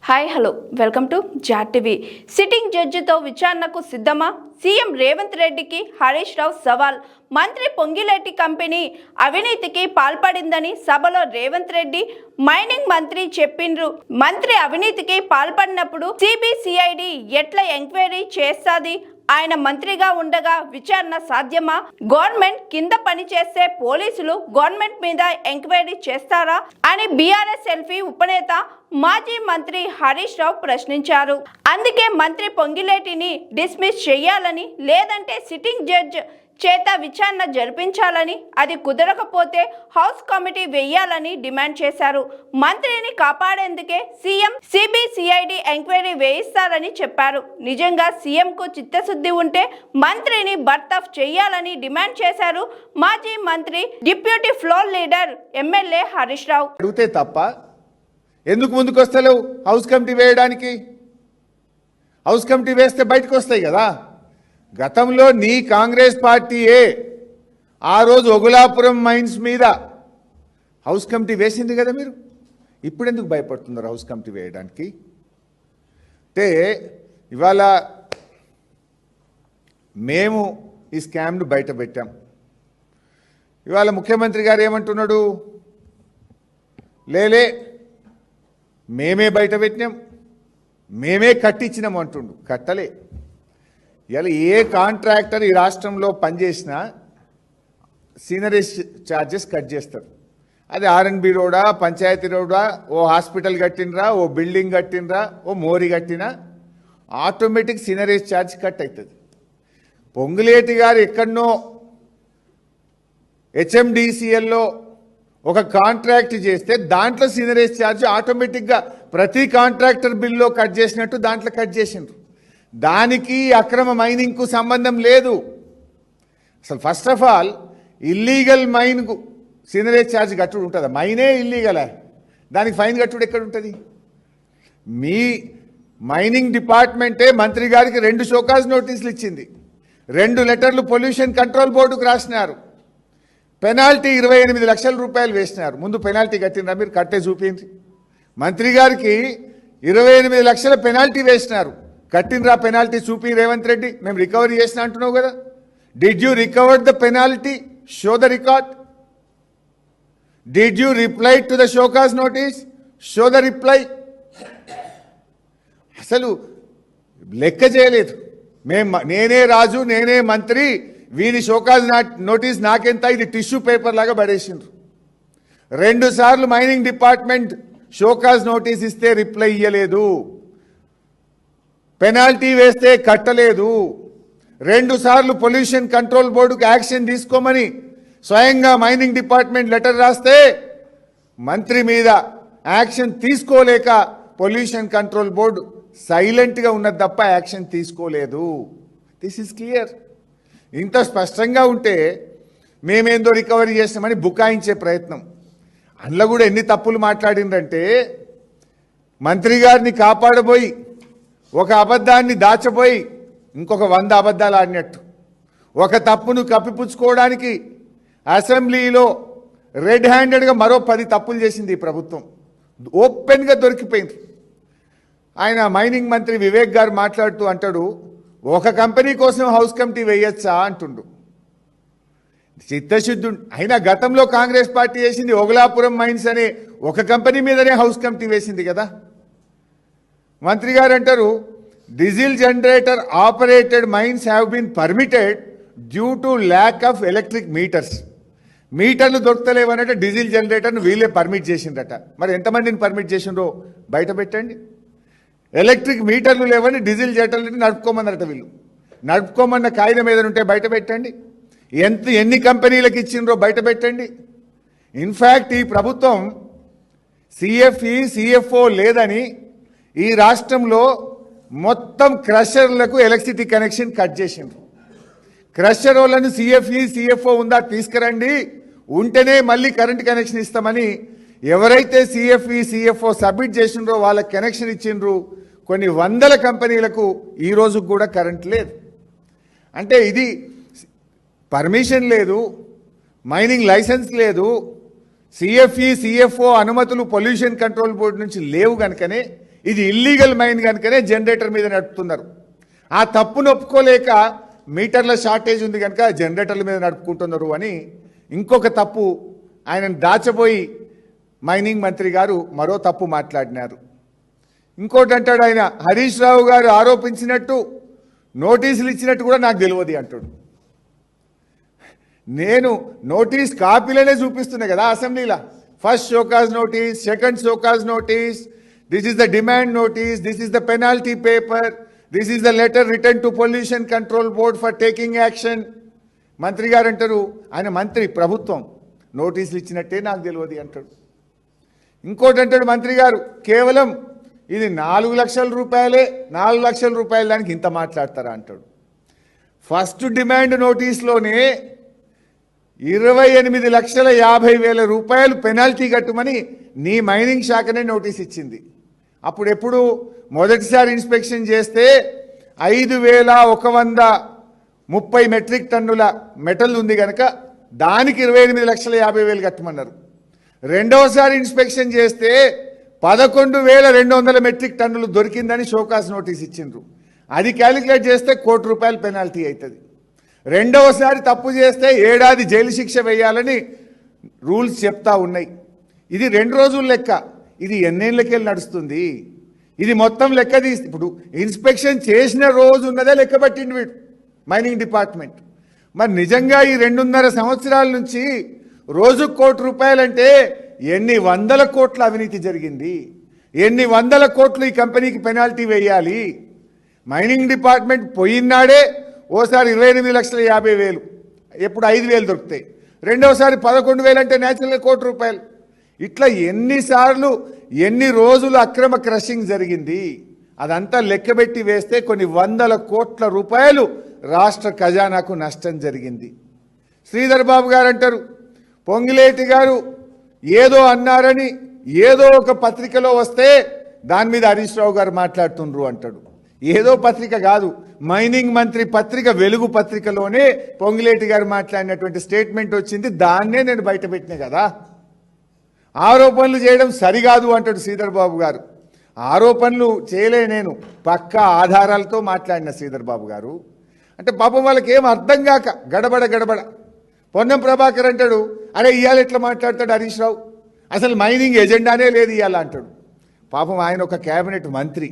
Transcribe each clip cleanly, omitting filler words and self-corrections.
Hi hello welcome to జాట్ TV. Sitting జడ్జితో విచారణకు సిద్ధమా? సీఎం రేవంత్ రెడ్డికి హరీష్ రావు సవాల్. మంత్రి పొంగిలేటి కంపెనీ అవినీతికి పాల్పడిందని సభలో రేవంత్ రెడ్డి మైనింగ్ మంత్రి చెప్పిండ్రు. మంత్రి అవినీతికి పాల్పడినప్పుడు సిబిసిఐడి ఎట్లా ఎంక్వైరీ చేస్తాది? ఆయన మంత్రిగా ఉండగా విచారణ సాధ్యమా? గవర్నమెంట్ కింద పనిచేసే పోలీసులు గవర్నమెంట్ మీద ఎంక్వైరీ చేస్తారా అని బీఆర్ఎస్ ఎల్పీ ఉపనేత మాజీ మంత్రి హరీష్ రావు ప్రశ్నించారు. అందుకే మంత్రి పొంగిలేటిని డిస్మిస్ చేయాలని, లేదంటే సిట్టింగ్ జడ్జ్ చేత విచారణ జరిపించాలని, అది కుదరకపోతే హౌస్ కమిటీ వేయాలని డిమాండ్ చేశారు. మంత్రిని కాపాడేందుకే సీఎం సిబిసిఐడి ఎంక్వైరీ వేయిస్తారని చెప్పారు. నిజంగా సీఎంకు చిత్తశుద్ధి ఉంటే మంత్రిని బర్తరఫ్ చేయాలని డిమాండ్ చేశారు మాజీ మంత్రి, deputy floor leader MLA Harish Rao. అడిగితే తప్ప ఎందుకు ముందుకు వస్తలేవు హౌస్ కమిటీ వేయడానికి? హౌస్ కమిటీ వేస్తే బయటకు వస్తాయి కదా. గతంలో నీ కాంగ్రెస్ పార్టీయే ఆ రోజు ఒగులాపురం మైన్స్ మీద హౌస్ కమిటీ వేసింది కదా. మీరు ఇప్పుడు ఎందుకు భయపడుతున్నారు హౌస్ కమిటీ వేయడానికి? అంటే ఇవాళ మేము ఈ స్కామ్ను బయట పెట్టాం. ఇవాళ ముఖ్యమంత్రి గారు ఏమంటున్నాడు? లేలే మేమే బయట పెట్టినాం, మేమే కట్టించినాం అంటుండు. కట్టలే. ఇలా ఏ కాంట్రాక్టర్ ఈ రాష్ట్రంలో పనిచేసినా సీనరీస్ ఛార్జెస్ కట్ చేస్తారు. అది ఆర్ఎన్బి రోడా, పంచాయతీ రోడా, ఓ హాస్పిటల్ కట్టినరా, ఓ బిల్డింగ్ కట్టినరా, ఓ మోరీ కట్టినా ఆటోమేటిక్ సీనరీస్ ఛార్జ్ కట్ అవుతుంది. పొంగులేటి గారు ఎక్కడనో హెచ్ఎండిసిఎల్లో ఒక కాంట్రాక్ట్ చేస్తే దాంట్లో సీనరీస్ ఛార్జ్ ఆటోమేటిక్గా ప్రతి కాంట్రాక్టర్ బిల్లో కట్ చేసినట్టు దాంట్లో కట్ చేసిండ్రు. దానికి అక్రమ మైనింగ్కు సంబంధం లేదు. అసలు ఫస్ట్ ఆఫ్ ఆల్ ఇల్లీగల్ మైన్కు సీనరేజ్ ఛార్జ్ కట్టుడు ఉంటుందా? మైనే ఇల్లీగలా, దానికి ఫైన్ కట్టుడు ఎక్కడ ఉంటుంది? మీ మైనింగ్ డిపార్ట్మెంటే మంత్రి గారికి 2 షోకాజ్ నోటీసులు ఇచ్చింది, 2 లెటర్లు పొల్యూషన్ కంట్రోల్ బోర్డుకు రాసినారు, పెనాల్టీ 28 లక్షల రూపాయలు వేసినారు. ముందు పెనాల్టీ కట్టినరా? మీరు కట్టే చూపించి. మంత్రి గారికి 28 లక్షల పెనాల్టీ వేసినారు. కట్టినరా పెనాల్టీ? చూపి రేవంత్ రెడ్డి. మేము రికవరీ చేసిన అంటున్నావు కదా. Did you recover the penalty? Show the record. Did you reply to the show cause notice? Show the reply. అసలు లెక్క చేయలేదు. నేనే రాజు, నేనే మంత్రి, వీని షోకాజ్ నోటీస్ నాకెంత, ఇది టిష్యూ పేపర్ లాగా పడేసిండ్రు. 2 సార్లు మైనింగ్ డిపార్ట్మెంట్ షోకాజ్ నోటీస్ ఇస్తే రిప్లై ఇయ్యలేదు, పెనాల్టీ వేస్తే కట్టలేదు. 2 సార్లు పొల్యూషన్ కంట్రోల్ బోర్డుకు యాక్షన్ తీసుకోమని స్వయంగా మైనింగ్ డిపార్ట్మెంట్ లెటర్ రాస్తే మంత్రి మీద యాక్షన్ తీసుకోలేక పొల్యూషన్ కంట్రోల్ బోర్డు సైలెంట్గా ఉన్నది తప్ప యాక్షన్ తీసుకోలేదు. This is clear. ఇంత స్పష్టంగా ఉంటే మేమేందో రికవరీ చేస్తామని బుకాయించే ప్రయత్నం. అందులో కూడా ఎన్ని తప్పులు మాట్లాడిందంటే, మంత్రి గారిని కాపాడబోయి ఒక అబద్ధాన్ని దాచబోయి ఇంకొక 100 అబద్ధాలు ఆడినట్టు, ఒక తప్పును కప్పిపుచ్చుకోవడానికి అసెంబ్లీలో రెడ్ హ్యాండెడ్గా మరో 10 తప్పులు చేసింది ఈ ప్రభుత్వం. ఓపెన్గా దొరికిపోయింది. ఆయన మైనింగ్ మంత్రి వివేక్ గారు మాట్లాడుతూ అంటాడు, ఒక కంపెనీ కోసం హౌస్ కమిటీ వేయచ్చా అంటుండు. చిత్తశుద్ధి అయినా గతంలో కాంగ్రెస్ పార్టీ వేసింది ఒగులాపురం మైన్స్ అనే ఒక కంపెనీ మీదనే హౌస్ కమిటీ వేసింది కదా. మంత్రి గారు అంటారు, diesel generator operated mines have been permitted due to lack of electric meters. మీటర్లు దొరకలేవన్నట్టు డీజిల్ జనరేటర్ను వీళ్ళే పర్మిట్ చేసిండట. మరి ఎంతమందిని పర్మిట్ చేసిండ్రో బయట పెట్టండి. ఎలక్ట్రిక్ మీటర్లు లేవని డీజిల్ జనరేటర్లు నడుపుకోమన్నారట. వీళ్ళు నడుపుకోమన్న కాగితం ఏదైనా ఉంటే బయట పెట్టండి. ఎన్ని కంపెనీలకు ఇచ్చిండ్రో బయట పెట్టండి. ఇన్ఫ్యాక్ట్ ఈ ప్రభుత్వం సిఎఫ్ఈ సిఎఫ్ఓ లేదని ఈ రాష్ట్రంలో మొత్తం క్రషర్లకు ఎలక్ట్రిసిటీ కనెక్షన్ కట్ చేసిండ్రు. క్రషర్ వాళ్ళను సిఎఫ్ఈ సిఎఫ్ఓ ఉందా తీసుకురండి, ఉంటేనే మళ్ళీ కరెంట్ కనెక్షన్ ఇస్తామని ఎవరైతే సిఎఫ్ఈ సిఎఫ్ఓ సబ్మిట్ చేసిండ్రో వాళ్ళకి కనెక్షన్ ఇచ్చిండ్రు. కొన్ని 100 కంపెనీలకు ఈ రోజు కూడా కరెంట్ లేదు. అంటే ఇది పర్మిషన్ లేదు, మైనింగ్ లైసెన్స్ లేదు, సిఎఫ్ఈ సిఎఫ్ఓ అనుమతులు పొల్యూషన్ కంట్రోల్ బోర్డు నుంచి లేవు కనుకనే ఇది ఇల్లీగల్ మైన్ కనుకనే జనరేటర్ మీద నడుపుతున్నారు. ఆ తప్పును ఒప్పుకోలేక మీటర్ల షార్టేజ్ ఉంది కనుక జనరేటర్ల మీద నడుపుకుంటున్నారు అని ఇంకొక తప్పు ఆయనను దాచబోయి మైనింగ్ మంత్రి గారు మరో తప్పు మాట్లాడినారు. ఇంకోటి అంటాడు ఆయన, హరీష్ రావు గారు ఆరోపించినట్టు నోటీసులు ఇచ్చినట్టు కూడా నాకు తెలియదు అంటాడు. నేను నోటీస్ కాపీలనే చూపిస్తున్నా కదా అసెంబ్లీలో. First show cause notice, second show cause notice, this is the demand notice, this is the penalty paper, this is the letter return to pollution control board for taking action. మంత్రి గారు అంటారు, ఆయన మంత్రి, ప్రభుత్వం నోటీసులు ఇచ్చినట్టే నాకు తెలియదు అంటాడు. ఇంకోటి అంటాడు మంత్రి గారు, కేవలం ఇది 4 లక్షల రూపాయలే, 4 లక్షల రూపాయల దానికి ఇంత మాట్లాడతారా అంటాడు. ఫస్ట్ డిమాండ్ నోటీస్లోనే 28,50,000 రూపాయలు పెనాల్టీ కట్టమని నీ మైనింగ్ శాఖనే నోటీస్ ఇచ్చింది. అప్పుడు ఎప్పుడు మొదటిసారి ఇన్స్పెక్షన్ చేస్తే 5,130 మెట్రిక్ టన్నుల మెటల్ ఉంది కనుక దానికి 28,50,000 కట్టమన్నారు. రెండవసారి ఇన్స్పెక్షన్ చేస్తే 11,200 మెట్రిక్ టన్నులు దొరికిందని షోకాస్ నోటీస్ ఇచ్చిండ్రు. అది క్యాలిక్యులేట్ చేస్తే ₹1,00,00,000 పెనాల్టీ అవుతుంది. రెండవసారి తప్పు చేస్తే 7 ఏడాది జైలు శిక్ష వేయాలని రూల్స్ చెప్తా ఉన్నాయి. ఇది 2 రోజుల లెక్క, ఇది ఎన్నేళ్ళకెళ్ళి నడుస్తుంది? ఇది మొత్తం లెక్క తీసి ఇప్పుడు ఇన్స్పెక్షన్ చేసిన రోజు ఉన్నదే లెక్క పట్టింది వీడు మైనింగ్ డిపార్ట్మెంట్. మరి నిజంగా ఈ 2.5 సంవత్సరాల నుంచి రోజుకు ₹1,00,00,000 అంటే ఎన్ని వందల కోట్ల అవినీతి జరిగింది, ఎన్ని వందల కోట్లు ఈ కంపెనీకి పెనాల్టీ వేయాలి. మైనింగ్ డిపార్ట్మెంట్ పోయినాడే ఓసారి 28,50,000, ఎప్పుడు 5,000 దొరుకుతాయి, రెండోసారి 11,000 అంటే న్యాచురల్గా ₹1,00,00,000. ఇట్లా ఎన్నిసార్లు ఎన్ని రోజులు అక్రమ క్రషింగ్ జరిగింది అదంతా లెక్కబెట్టి వేస్తే కొన్ని వందల కోట్ల రూపాయలు రాష్ట్ర ఖజానాకు నష్టం జరిగింది. శ్రీధర్ బాబు గారు అంటారు, పొంగిలేటి గారు ఏదో అన్నారని ఏదో ఒక పత్రికలో వస్తే దాని మీద హరీష్ రావు గారు మాట్లాడుతుండ్రు అంటాడు. ఏదో పత్రిక కాదు, మైనింగ్ మంత్రి పత్రిక వెలుగు పత్రికలోనే పొంగిలేటి గారు మాట్లాడినటువంటి స్టేట్మెంట్ వచ్చింది. దాన్నే నేను బయటపెట్టినా కదా. ఆరోపణలు చేయడం సరికాదు అంటాడు శ్రీధర్ బాబు గారు. ఆరోపణలు చేయలే, నేను పక్కా ఆధారాలతో మాట్లాడిన శ్రీధర్ బాబు గారు. అంటే పాపం వాళ్ళకి ఏం అర్థం కాక గడబడ పొన్నం ప్రభాకర్ అంటాడు, అరే ఇవాళ ఎట్లా మాట్లాడతాడు హరీష్ రావు, అసలు మైనింగ్ ఎజెండానే లేదు ఇవాళ అంటాడు. పాపం ఆయన ఒక కేబినెట్ మంత్రి.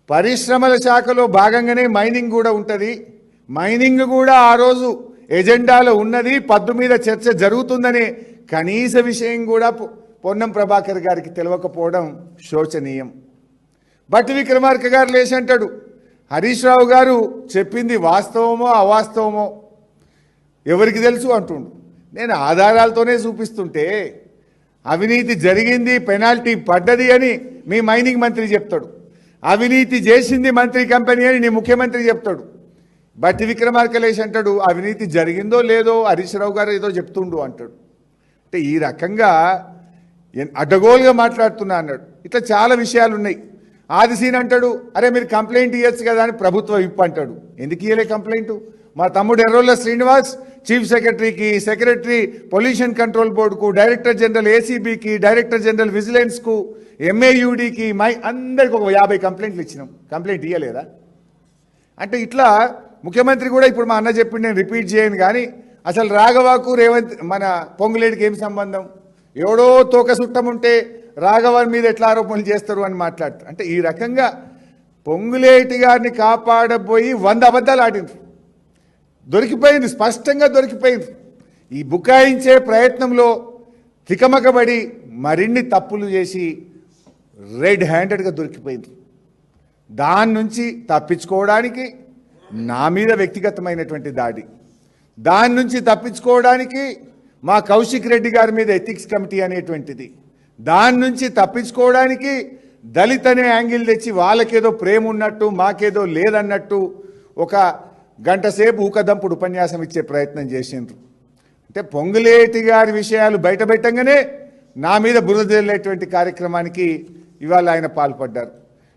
పరిశ్రమల శాఖలో భాగంగానే మైనింగ్ కూడా ఉంటుంది. మైనింగ్ కూడా ఆ రోజు ఎజెండాలో ఉన్నది, పద్దు మీద చర్చ జరుగుతుందనే కనీస విషయం కూడా పొన్నం ప్రభాకర్ గారికి తెలియకపోవడం శోచనీయం. భట్టి విక్రమార్క గారు లేచి అంటాడు, హరీష్ రావు గారు చెప్పింది వాస్తవమో అవాస్తవమో ఎవరికి తెలుసు అంటుండు. నేను ఆధారాలతోనే చూపిస్తుంటే అవినీతి జరిగింది, పెనాల్టీ పడ్డది అని మీ మైనింగ్ మంత్రి చెప్తాడు, అవినీతి చేసింది మంత్రి కంపెనీ అని నీ ముఖ్యమంత్రి చెప్తాడు. భట్టి విక్రమార్క లేచి అంటాడు, అవినీతి జరిగిందో లేదో హరీష్ రావు గారు ఏదో చెప్తుండు అంటాడు. అంటే ఈ రకంగా అడ్డగోలుగా మాట్లాడుతున్నా అన్నాడు. ఇట్లా చాలా విషయాలు ఉన్నాయి. ఆదిశీన్ అంటాడు, అరే మీరు కంప్లైంట్ ఇవ్వచ్చు కదా అని ప్రభుత్వం అంటాడు. ఎందుకు ఇవ్వలే కంప్లైంట్? మా తమ్ముడు ఎర్రోళ్ళ శ్రీనివాస్ చీఫ్ సెక్రటరీకి, సెక్రటరీ పొల్యూషన్ కంట్రోల్ బోర్డుకు, డైరెక్టర్ జనరల్ ఏసీబీకి, డైరెక్టర్ జనరల్ విజిలెన్స్కు, ఎంఏయుడికి, అందరికి ఒక 50 కంప్లైంట్లు ఇచ్చినాం. కంప్లైంట్ ఇవ్వలేదా? అంటే ఇట్లా ముఖ్యమంత్రి కూడా ఇప్పుడు మా అన్న చెప్పింది, నేను రిపీట్ చేయను కానీ అసలు రాఘవకు రేవంత్ మన పొంగులేటికి ఏం సంబంధం? ఎవడో తోక సుట్టం ఉంటే రాఘవన్ మీద ఎట్లా ఆరోపణలు చేస్తారు అని మాట్లాడతారు. అంటే ఈ రకంగా పొంగులేటి గారిని కాపాడబోయి 100 అబద్ధాలు ఆడినారు. దొరికిపోయింది, స్పష్టంగా దొరికిపోయింది. ఈ బుకాయించే ప్రయత్నంలో తికమకబడి మరిన్ని తప్పులు చేసి రెడ్ హ్యాండెడ్గా దొరికిపోయింది. దాని నుంచి తప్పించుకోవడానికి నా మీద వ్యక్తిగతమైనటువంటి దాడి, దాని నుంచి తప్పించుకోవడానికి మా కౌశిక్ రెడ్డి గారి మీద ఎథిక్స్ కమిటీ అనేటువంటిది, దాని నుంచి తప్పించుకోవడానికి దళిత్ అనే యాంగిల్ తెచ్చి వాళ్ళకేదో ప్రేమ ఉన్నట్టు మాకేదో లేదన్నట్టు ఒక గంట సేపు ఊకదంపుడు ఉపన్యాసం ఇచ్చే ప్రయత్నం చేసిండ్రు. అంటే పొంగులేటి గారి విషయాలు బయటపెట్టంగానే నా మీద బురద జల్లేటువంటి కార్యక్రమానికి ఇవాళ ఆయన పాల్పడ్డారు.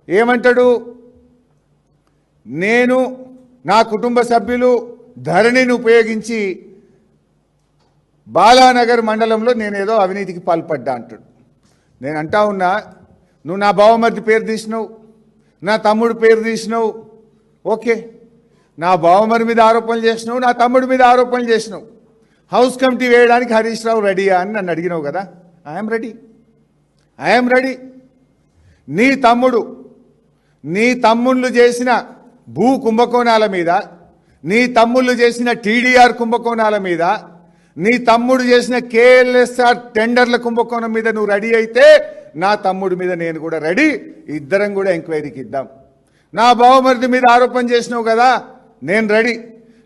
ఏమంటాడు, నేను నా కుటుంబ సభ్యులు ధరణిని ఉపయోగించి బాలానగర్ మండలంలో నేనేదో అవినీతికి పాల్పడ్డా అంటాడు. నేను అంటా ఉన్నా, నువ్వు నా బావమరిది పేరు తీసినావు, నా తమ్ముడు పేరు తీసినావు, ఓకే. నా బావమరి మీద ఆరోపణలు చేసినావు, నా తమ్ముడి మీద ఆరోపణలు చేసినావు. హౌస్ కమిటీ వేయడానికి హరీష్ రావు రెడీయా అని నన్ను అడిగినావు కదా. I'm ready. నీ తమ్ముళ్ళు చేసిన భూ కుంభకోణాల మీద, నీ తమ్ముళ్ళు చేసిన టీడీఆర్ కుంభకోణాల మీద, నీ తమ్ముడు చేసిన కేఎల్ఎస్ఆర్ టెండర్ల కుంభకోణం మీద నువ్వు రెడీ అయితే నా తమ్ముడి మీద నేను కూడా రెడీ. ఇద్దరం కూడా ఎంక్వైరీకి ఇద్దాం. నా బావమరిది మీద ఆరోపణ చేసినావు కదా, నేను రెడీ.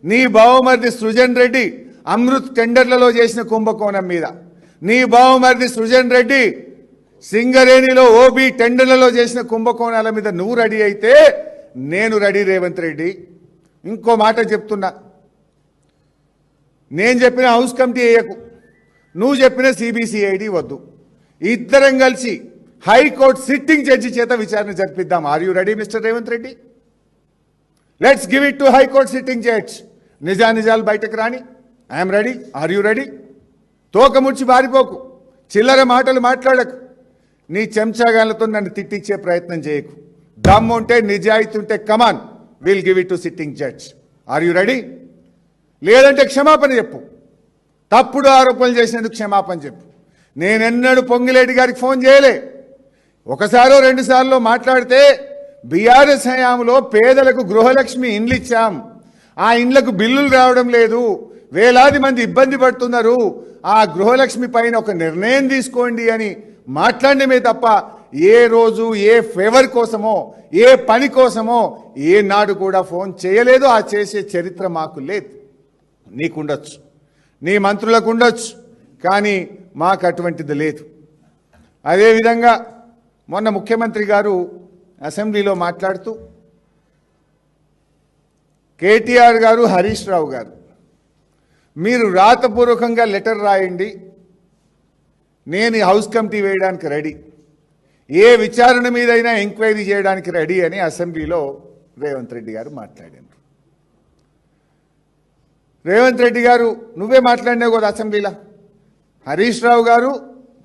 నీ బావమరిది సృజన్ రెడ్డి అమృత్ టెండర్లలో చేసిన కుంభకోణం మీద, నీ బావమరిది సృజన్ రెడ్డి సింగరేణిలో ఓబీ టెండర్లలో చేసిన కుంభకోణాల మీద నువ్వు రెడీ అయితే నేను రెడీ. రేవంత్ రెడ్డి, ఇంకో మాట చెప్తున్నా, నేను చెప్పిన హౌస్ కమిటీ వేయకు, నువ్వు చెప్పిన సిబిసిఐడి వద్దు. ఇద్దరం కలిసి హైకోర్టు సిట్టింగ్ జడ్జి చేత విచారణ జరిపిద్దాం. Are you ready mister Revanth Reddy? Let's give it to high court sitting judge. నిజాలు బయటకు రాని. I'm ready. Are you ready? తోక ముడిచి బారిపోకు, చిల్లర మాటలు మాట్లాడకు, నీ చెంచాగాళ్ళతో నన్ను తిట్టించే ప్రయత్నం చేయకు. దమ్ము ఉంటే, నిజాయితీ ఉంటే come on, will give it to sitting judge. Are you ready? లేదంటే క్షమాపణ చెప్పు. తప్పుడు ఆరోపణలు చేసినందుకు క్షమాపణ చెప్పు. నేనెన్నడూ పొంగిలేటి గారికి ఫోన్ చేయలే. ఒకసారో రెండు సార్లు మాట్లాడితే బీఆర్ఎస్ హయాంలో పేదలకు గృహలక్ష్మి ఇండ్లు ఇచ్చాం, ఆ ఇండ్లకు బిల్లులు రావడం లేదు, వేలాది మంది ఇబ్బంది పడుతున్నారు, ఆ గృహలక్ష్మి పైన ఒక నిర్ణయం తీసుకోండి అని మాట్లాడమే తప్ప ఏ రోజు ఏ ఫేవర్ కోసమో ఏ పని కోసమో ఏనాడు కూడా ఫోన్ చేయలేదు. ఆ చేసే చరిత్ర మాకు లేదు. నీకుండొచ్చు, నీ మంత్రులకు ఉండొచ్చు, కానీ మాకు అటువంటిది లేదు. అదేవిధంగా మొన్న ముఖ్యమంత్రి గారు అసెంబ్లీలో మాట్లాడుతూ కేటీఆర్ గారు, హరీష్ రావు గారు, మీరు రాతపూర్వకంగా లెటర్ రాయండి, నేను హౌస్ కమిటీ వేయడానికి రెడీ, ఏ విచారణ మీదైనా ఎంక్వైరీ చేయడానికి రెడీ అని అసెంబ్లీలో రేవంత్ రెడ్డి గారు మాట్లాడారు. రేవంత్ రెడ్డి గారు, నువ్వే మాట్లాడినావు కదా అసెంబ్లీలో, హరీష్ రావు గారు,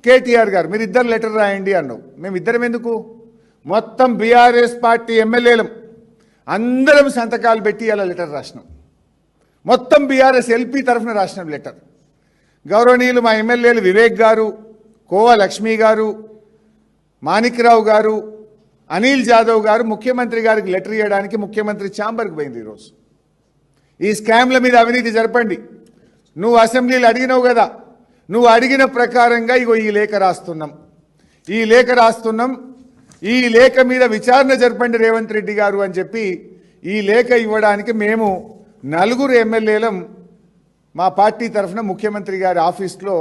కేటీఆర్ గారు మీరిద్దరు లెటర్ రాయండి అన్నావు. మేమిద్దరం ఎందుకు? మొత్తం బీఆర్ఎస్ పార్టీ ఎమ్మెల్యేలం అందరం సంతకాలు పెట్టి అలా లెటర్ రాసినాం. మొత్తం బీఆర్ఎస్ ఎల్పీ తరఫున రాసినాం లెటర్. గౌరవనీయులు మా ఎమ్మెల్యేలు వివేక్ గారు, కోవా లక్ష్మి గారు, మాణిక్రావు గారు, అనిల్ జాదవ్ గారు ముఖ్యమంత్రి గారికి లెటర్ ఇవ్వడానికి ముఖ్యమంత్రి ఛాంబర్కి పోయింది. ఈరోజు ఈ స్కామ్ల మీద అవినీతి జరపండి, నువ్వు అసెంబ్లీలో అడిగినావు కదా, నువ్వు అడిగిన ప్రకారంగా ఇగో ఈ లేఖ రాస్తున్నాం, ఈ లేఖ మీద విచారణ జరపండి రేవంత్ రెడ్డి గారు అని చెప్పి ఈ లేఖ ఇవ్వడానికి మేము నలుగురు ఎమ్మెల్యేలం మా పార్టీ తరఫున ముఖ్యమంత్రి గారి ఆఫీస్లో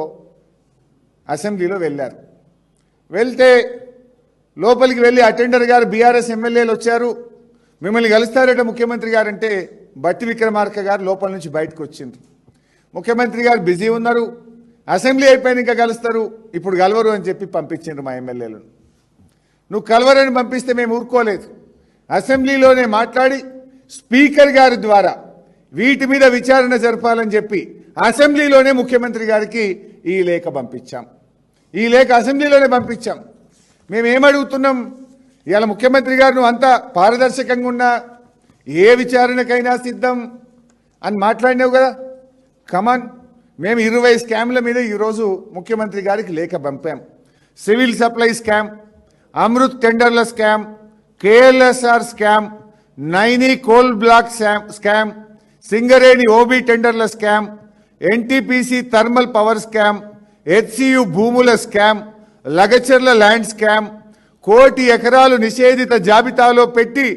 అసెంబ్లీలో వెళ్ళారు. వెళ్తే లోపలికి వెళ్ళి అటెండర్ గారు, బీఆర్ఎస్ ఎమ్మెల్యేలు వచ్చారు, మిమ్మల్ని కలుస్తారట ముఖ్యమంత్రి గారు అంటే బట్టి విక్రమార్క గారు లోపల నుంచి బయటకు వచ్చిండ్రు. ముఖ్యమంత్రి గారు బిజీ ఉన్నారు, అసెంబ్లీ అయిపోయిన ఇంకా కలుస్తారు, ఇప్పుడు కలవరు అని చెప్పి పంపించిండ్రు మా ఎమ్మెల్యేలను. నువ్వు కలవరని పంపిస్తే మేము ఊరుకోలేదు. అసెంబ్లీలోనే మాట్లాడి స్పీకర్ గారి ద్వారా వీటి మీద విచారణ జరపాలని చెప్పి అసెంబ్లీలోనే ముఖ్యమంత్రి గారికి ఈ లేఖ పంపించాం. ఈ లేఖ అసెంబ్లీలోనే పంపించాం. మేమేమడుగుతున్నాం, ఇవాళ ముఖ్యమంత్రి గారు నువ్వు అంతా పారదర్శకంగా ఉన్నా ఏ విచారణకైనా సిద్ధం అని మాట్లాడినావు కదా, కమాన్. మేము 20 స్కామ్ల మీద ఈరోజు ముఖ్యమంత్రి గారికి లేఖ పంపాం. సివిల్ సప్లై స్కామ్, అమృత్ టెండర్ల scam, KLSR scam, Naini coal block scam, Singareni OB టెండర్ల scam, NTPC thermal power scam, HCU భూముల స్కామ్, లగచర్ల ల్యాండ్ స్కామ్, 1 కోటి ఎకరాలు నిషేధిత జాబితాలో పెట్టి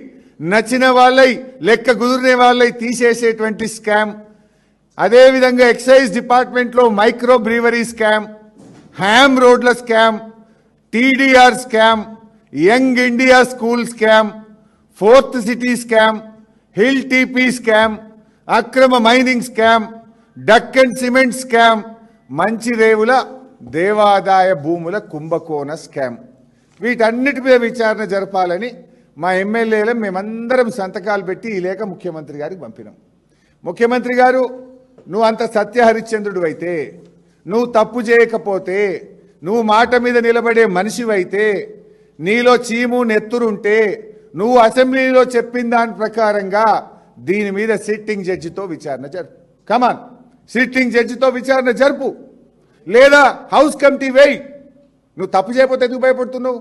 నచ్చిన వాళ్ళై లెక్క కుదిరిన వాళ్ళై తీసేసేటువంటి స్కామ్, అదేవిధంగా ఎక్సైజ్ డిపార్ట్మెంట్లో మైక్రో బ్రీవరీ స్కామ్, హ్యామ్ రోడ్ల scam, TDR scam, young India school scam, 4th city scam, hill TP scam, అక్రమ mining scam, Deccan cement scam, Manchirevula దేవాదాయ భూముల కుంభకోణ స్కామ్. వీటన్నిటి మీద విచారణ జరపాలని మా ఎమ్మెల్యేలం మేమందరం సంతకాలు పెట్టి ఈ లేఖ ముఖ్యమంత్రి గారికి పంపినాం. ముఖ్యమంత్రి గారు, నువ్వు అంత సత్యహరిశ్చంద్రుడు అయితే, నువ్వు తప్పు చేయకపోతే, నువ్వు మాట మీద నిలబడే మనిషివైతే నీలో చీము నెత్తురుంటే నువ్వు అసెంబ్లీలో చెప్పిన దాని ప్రకారంగా దీని మీద సిట్టింగ్ జడ్జితో విచారణ జరుపు. కమాన్, సిట్టింగ్ జడ్జితో విచారణ జరుపు, లేదా హౌస్ కమిటీ వేయి. నువ్వు తప్పు చేయకపోతే ఎందుకు భయపడుతున్నావు?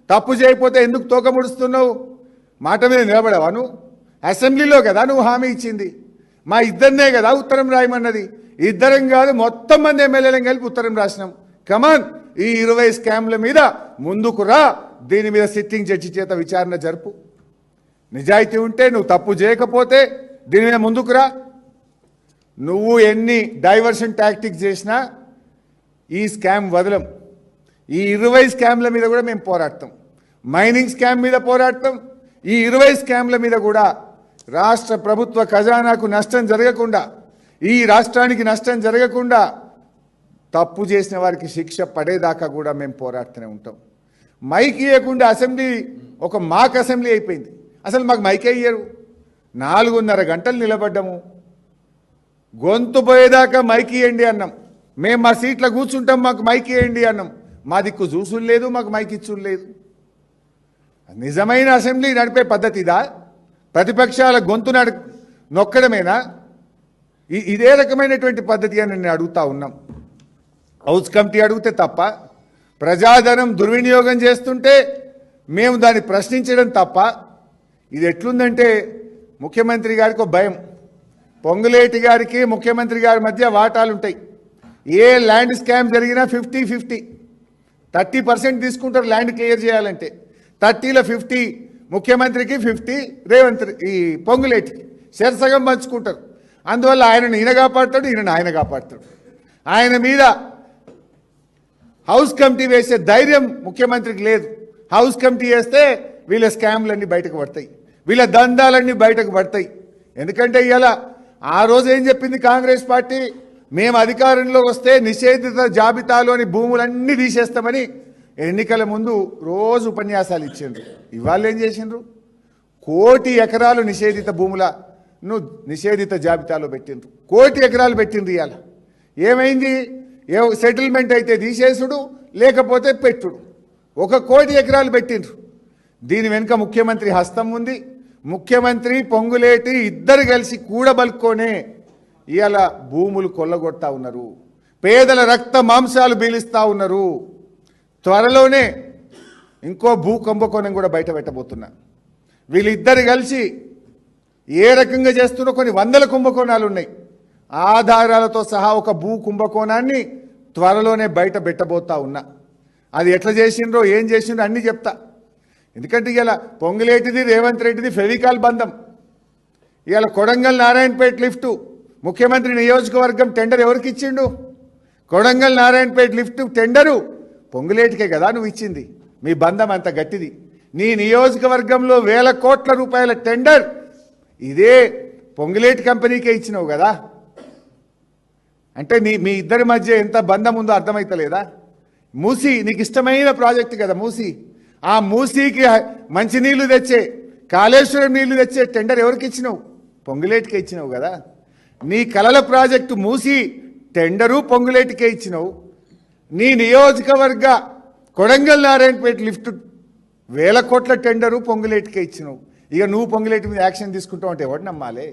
తప్పు చేయకపోతే ఎందుకు తోక ముడుస్తున్నావు? మాట మీద నిలబడవా నువ్వు? అసెంబ్లీలో కదా నువ్వు హామీ ఇచ్చింది. మా ఇద్దరినే కదా ఉత్తరం రాయమన్నది. ఇద్దరం కాదు, మొత్తం మంది ఎమ్మెల్యేలను కలిపి ఉత్తరం రాసినాం. కమాన్, ఈ 20 స్కామ్ల మీద ముందుకు రా, దీని మీద సిట్టింగ్ జడ్జి చేత విచారణ జరుపు. నిజాయితీ ఉంటే, నువ్వు తప్పు చేయకపోతే దీని మీద ముందుకు రా. నువ్వు ఎన్ని డైవర్షన్ టాక్టిక్స్ చేసినా ఈ స్కామ్ వదలం. ఈ 20 స్కామ్ల మీద కూడా మేము పోరాడతాం. మైనింగ్ స్కామ్ మీద పోరాడతాం. ఈ 20 స్కామ్ల మీద కూడా రాష్ట్ర ప్రభుత్వ ఖజానాకు నష్టం జరగకుండా, ఈ రాష్ట్రానికి నష్టం జరగకుండా, తప్పు చేసిన వారికి శిక్ష పడేదాకా కూడా మేము పోరాడుతూనే ఉంటాం. మైక్ ఇవ్వకుండా అసెంబ్లీ ఒక మాక్ అసెంబ్లీ అయిపోయింది. అసలు మాకు మైకే ఇయ్యరు. 4.5 గంటలు నిలబడ్డాము. గొంతు పోయేదాకా మైక్ ఇవ్వండి అన్నాం. మేము మా సీట్లో కూర్చుంటాం, మాకు మైక్ ఇవ్వండి అన్నాం. మా దిక్కు చూసులు లేదు, మాకు మైక్ ఇచ్చులు లేదు. నిజమైన అసెంబ్లీ నడిపే పద్ధతిదా? ప్రతిపక్షాల గొంతు నొక్కడమేనా? ఇదే రకమైనటువంటి పద్ధతి అని నేను అడుగుతా ఉన్నాం. హౌస్ కమిటీ అడిగితే తప్ప, ప్రజాధనం దుర్వినియోగం చేస్తుంటే మేము దాన్ని ప్రశ్నించడం తప్ప. ఇది ఎట్లుందంటే ముఖ్యమంత్రి గారికి ఒక భయం. పొంగులేటి గారికి ముఖ్యమంత్రి గారి మధ్య వాటాలు ఉంటాయి. ఏ ల్యాండ్ స్కామ్ జరిగినా 50-50, 30% తీసుకుంటారు ల్యాండ్ క్లియర్ చేయాలంటే. 30లో 50 ముఖ్యమంత్రికి, 50 రేవంత్ ఈ పొంగులేటికి సగం పంచుకుంటారు. అందువల్ల ఆయనను ఈయన కాపాడుతాడు, ఈయనను ఆయన కాపాడుతాడు. ఆయన మీద హౌస్ కమిటీ వేసే ధైర్యం ముఖ్యమంత్రికి లేదు. హౌస్ కమిటీ వేస్తే వీళ్ళ స్కామ్లన్నీ బయటకు పడతాయి, వీళ్ళ దందాలన్నీ బయటకు పడతాయి. ఎందుకంటే ఇవాళ ఆ రోజు ఏం చెప్పింది కాంగ్రెస్ పార్టీ? మేము అధికారంలో వస్తే నిషేధిత జాబితాలోని భూములన్నీ తీసేస్తామని ఎన్నికల ముందు రోజు ఉపన్యాసాలు ఇచ్చిండ్రు. ఇవాళ ఏం చేసిండ్రు? 1 కోటి ఎకరాలు నిషేధిత భూములను నిషేధిత జాబితాలో పెట్టిండ్రు. 1 కోటి ఎకరాలు పెట్టిండ్రు. ఇవాళ ఏమైంది? సెటిల్మెంట్ అయితే తీసేసుడు, లేకపోతే పెట్టుడు. 1 కోటి ఎకరాలు పెట్టిండ్రు. దీని వెనుక ముఖ్యమంత్రి హస్తం ఉంది. ముఖ్యమంత్రి పొంగులేటి ఇద్దరు కలిసి కూడబలుక్కొనే ఇవాళ భూములు కొల్లగొడతా ఉన్నారు. పేదల రక్త మాంసాలు బీలిస్తూ ఉన్నారు. త్వరలోనే ఇంకో భూ కుంభకోణం కూడా బయట పెట్టబోతున్నా. వీళ్ళిద్దరు కలిసి ఏ రకంగా చేస్తున్నా కొన్ని వందల కుంభకోణాలు ఉన్నాయి. ఆధారాలతో సహా ఒక భూ కుంభకోణాన్ని త్వరలోనే బయట పెట్టబోతా ఉన్నా. అది ఎట్లా చేసిండ్రో, ఏం చేసిండ్రో అన్నీ చెప్తా. ఎందుకంటే ఇలా పొంగులేటిది రేవంత్ రెడ్డిది ఫెవికాల్ బంధం. ఇవాళ కొడంగల్ నారాయణపేట లిఫ్టు ముఖ్యమంత్రి నియోజకవర్గం టెండర్ ఎవరికి ఇచ్చిండు? కొడంగల్ నారాయణపేట లిఫ్ట్ టెండరు పొంగులేటికే కదా నువ్వు ఇచ్చింది. మీ బంధం అంత గట్టిది. నీ నియోజకవర్గంలో 1000 కోట్ల రూపాయల టెండర్ ఇదే పొంగులేటి కంపెనీకే ఇచ్చినావు కదా. అంటే మీ ఇద్దరి మధ్య ఎంత బంధం ఉందో అర్థమైతలేదా? మూసీ నీకు ఇష్టమైన ప్రాజెక్టు కదా మూసీ. ఆ మూసీకి మంచినీళ్లు తెచ్చే, కాళేశ్వరం నీళ్లు తెచ్చే టెండర్ ఎవరికి ఇచ్చినావు? పొంగులేటికే ఇచ్చినావు కదా. నీ కలల ప్రాజెక్టు మూసీ టెండరు పొంగులేటికే ఇచ్చినావు. నీ నియోజకవర్గ కొడంగల్ నారాయణపేట లిఫ్ట్ 1000 కోట్ల టెండరు పొంగులేటికే ఇచ్చినావు. ఇక నువ్వు పొంగులేటి మీద యాక్షన్ తీసుకుంటావు అంటే ఎవడు నమ్మాలి?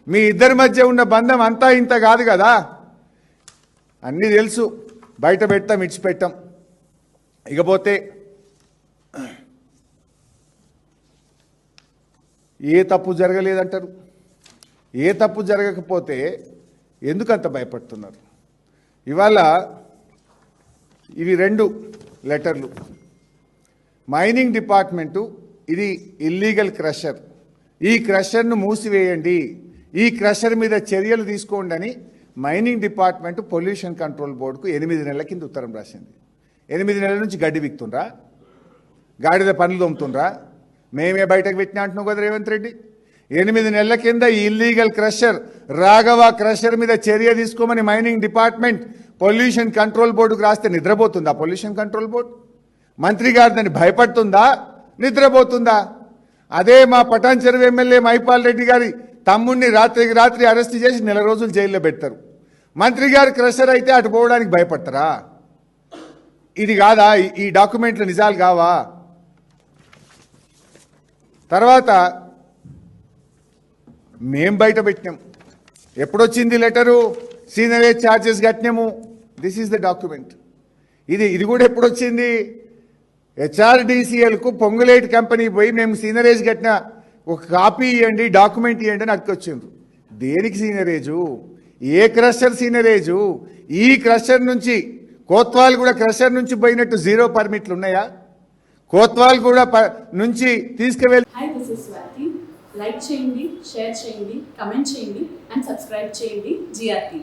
మీ ఇద్దరి మధ్య ఉన్న బంధం అంతా ఇంత కాదు కదా. అన్నీ తెలుసు, బయట పెట్టాం, ఇడిచిపెట్టాం. ఇకపోతే ఏ తప్పు జరగలేదంటారు. ఏ తప్పు జరగకపోతే ఎందుకంత భయపడుతున్నారు? ఇవాళ ఇవి 2 లెటర్లు. మైనింగ్ డిపార్ట్మెంటు ఇది ఇల్లీగల్ క్రషర్, ఈ క్రషర్ను మూసివేయండి, ఈ క్రషర్ మీద చర్యలు తీసుకోండి అని మైనింగ్ డిపార్ట్మెంట్ పొల్యూషన్ కంట్రోల్ బోర్డుకు 8 నెలల కింద ఉత్తరం రాసింది. 8 నెలల నుంచి గడ్డి విక్తుండ్రా, గాడిద పనులు తోముతుండ్రా, మేమే బయటకు పెట్టినా అంటున్నావు కదా రేవంత్ రెడ్డి. 8 నెలల కింద ఈ ఇల్లీగల్ క్రషర్ రాఘవ క్రషర్ మీద చర్య తీసుకోమని మైనింగ్ డిపార్ట్మెంట్ పొల్యూషన్ కంట్రోల్ బోర్డుకు రాస్తే నిద్రపోతుందా పొల్యూషన్ కంట్రోల్ బోర్డు? మంత్రి గారు దాన్ని భయపడుతుందా, నిద్రపోతుందా? అదే మా పటాన్ చెరువు ఎమ్మెల్యే మైపాల్ రెడ్డి గారి తమ్ముడిని రాత్రికి రాత్రి అరెస్ట్ చేసి 1 నెల రోజులు జైల్లో పెడతారు. మంత్రి గారు క్రషర్ అయితే అటు పోవడానికి భయపడతారా? ఇది కాదా? ఈ డాక్యుమెంట్లు నిజాలు కావా? తర్వాత మేం బయట పెట్టినాం. ఎప్పుడొచ్చింది లెటరు? సీనరేజ్ ఛార్జెస్ కట్టినాము. This is the document. ఇది కూడా ఎప్పుడొచ్చింది? హెచ్ఆర్డిసిఎల్కు పొంగులేటి కంపెనీ పోయి మేము సీనరేజ్ కట్టిన ఒక కాపీ ఇవ్వండి, డాక్యుమెంట్ ఇవ్వండి అని అట్టుకొచ్చిండ్రు. దేనికి సీనరేజు? ఏ క్రషర్ సీనరేజు? ఈ క్రషర్ నుంచి కోత్వాల్ కూడా క్రషర్ నుంచి పోయినట్టు 0 పర్మిట్లు ఉన్నాయా? కోత్వాల్ కూడా నుంచి తీసుకువెళ్ళి hi, this is Swathi. Like చేయండి, షేర్ చేయండి, కమెంట్ చేయండి అండ్ సబ్స్క్రైబ్ చేయండి GR TV.